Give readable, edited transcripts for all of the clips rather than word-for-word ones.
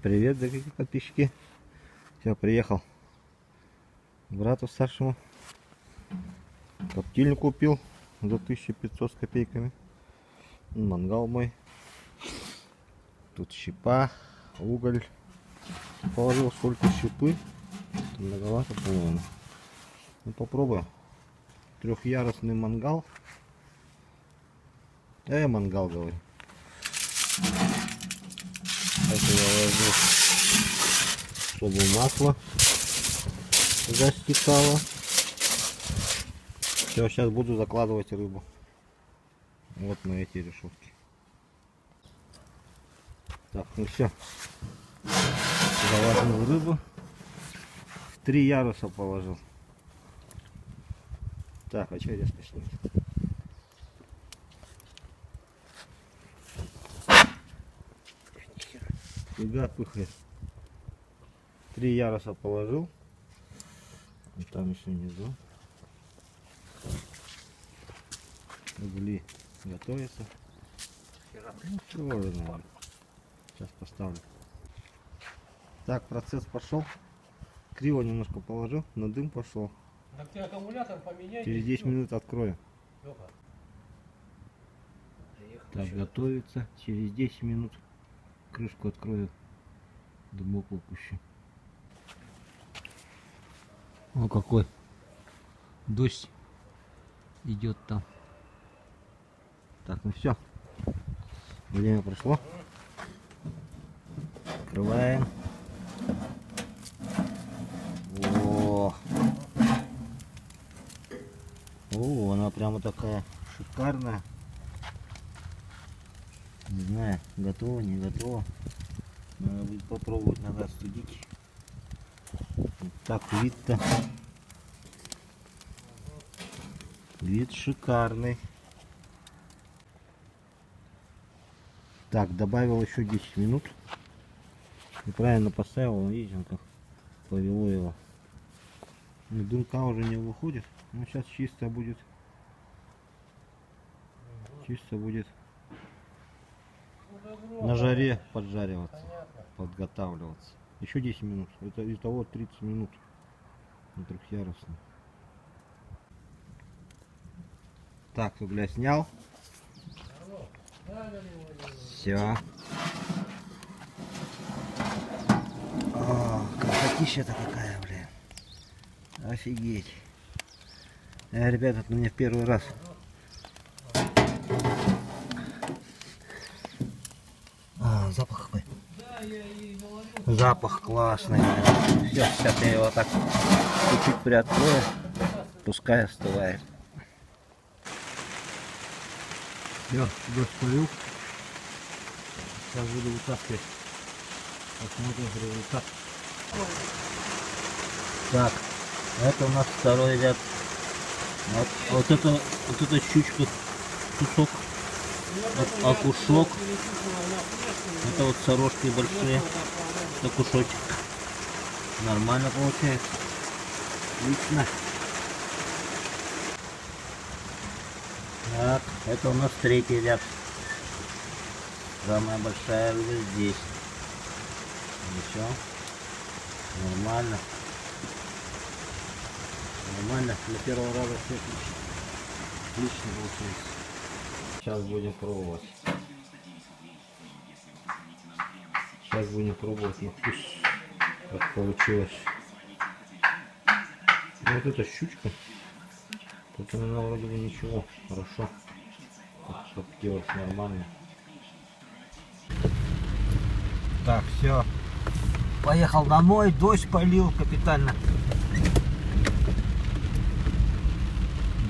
Привет, дорогие подписчики. Все, приехал к брату старшему. Коптильню купил за 1500 с копейками. Мангал мой. Тут щепа, уголь. Положил сколько щепы. Многовато, по-моему. Ну попробуем. Трехъярусный мангал. Мангал, говорю. Это я ложу, чтобы масло застекало. Все, сейчас буду закладывать рыбу. Вот на эти решетки. Так, ну все. Заложил рыбу. В 3 яруса положил. Так, а что резко снимать? Фига пыхает. 3 яруса положил. И там еще внизу. Угли готовятся. Ну, все уже нормально. Сейчас поставлю. Так, процесс пошел. Криво немножко положил, на дым пошел. Так ты аккумулятор поменяй. Через 10 минут открою. Лёха. Так, готовится. Через 10 минут крышку открою. Дымок выпущу. О, какой дождь идет там. Так, ну все. Время прошло. Открываем. О, она прямо такая шикарная. Не знаю, готово, не готово. Надо будет попробовать, надо остудить. Вот так вид-то. Вид шикарный. Так, добавил еще 10 минут. Неправильно поставил, видите, он как повело его. Но дымка уже не выходит. Ну сейчас чисто будет. Чисто будет на жаре поджариваться, подготавливаться. Еще 10 минут. Это итого 30 минут на трехъярусном. Так, угля снял. Все. О, красотища-то какая, блин. Офигеть. Ребята, это мне в первый раз. Запах какой. Запах классный. Все, сейчас я его так чуть-чуть приоткрою. Пускай остывает. Все, дождь полил. Сейчас буду вытаскивать. Посмотрим результат. Так, это у нас второй ряд. Вот это щучка, кусок, окушок. Это вот сорожки большие. Это кусочек. Нормально получается. Отлично. Так, это у нас третий ряд. Самая большая рыба здесь. Ничего. Нормально. Нормально. Для первого раза все отлично. Отлично получается. Сейчас будем пробовать. Сейчас будем пробовать на вкус, как получилось. Вот эта щучка. Тут она вроде бы ничего. Хорошо. Коптилась нормально. Так, все. Поехал домой. Дождь полил капитально.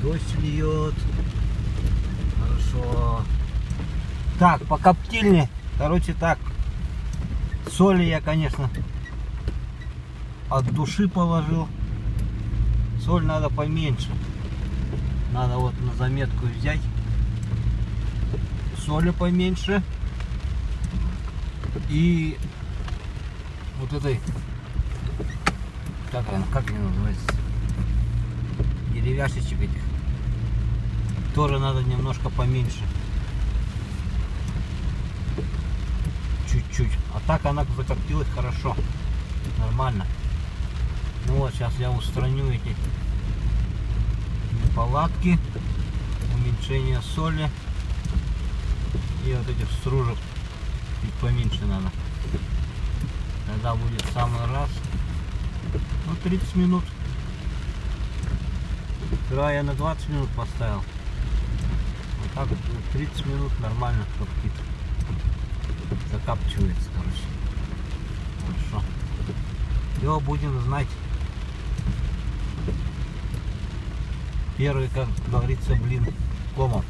Дождь льет. Хорошо. Так, по коптильне. Короче, так. Соли я, конечно, от души положил. Соль надо поменьше. Надо вот на заметку взять. Соли поменьше. И вот этой, как они называются, деревяшечек этих, тоже надо немножко поменьше. чуть-чуть. А так она закоптилась хорошо. Нормально. Ну вот, сейчас я устраню эти неполадки. Уменьшение соли. И вот этих стружек чуть поменьше надо. Тогда будет в самый раз. Ну, 30 минут. Вчера я на 20 минут поставил. Вот так вот 30 минут нормально коптит. Закапчивается, короче. Хорошо. Все, будем знать. Первый, как говорится, блин комом.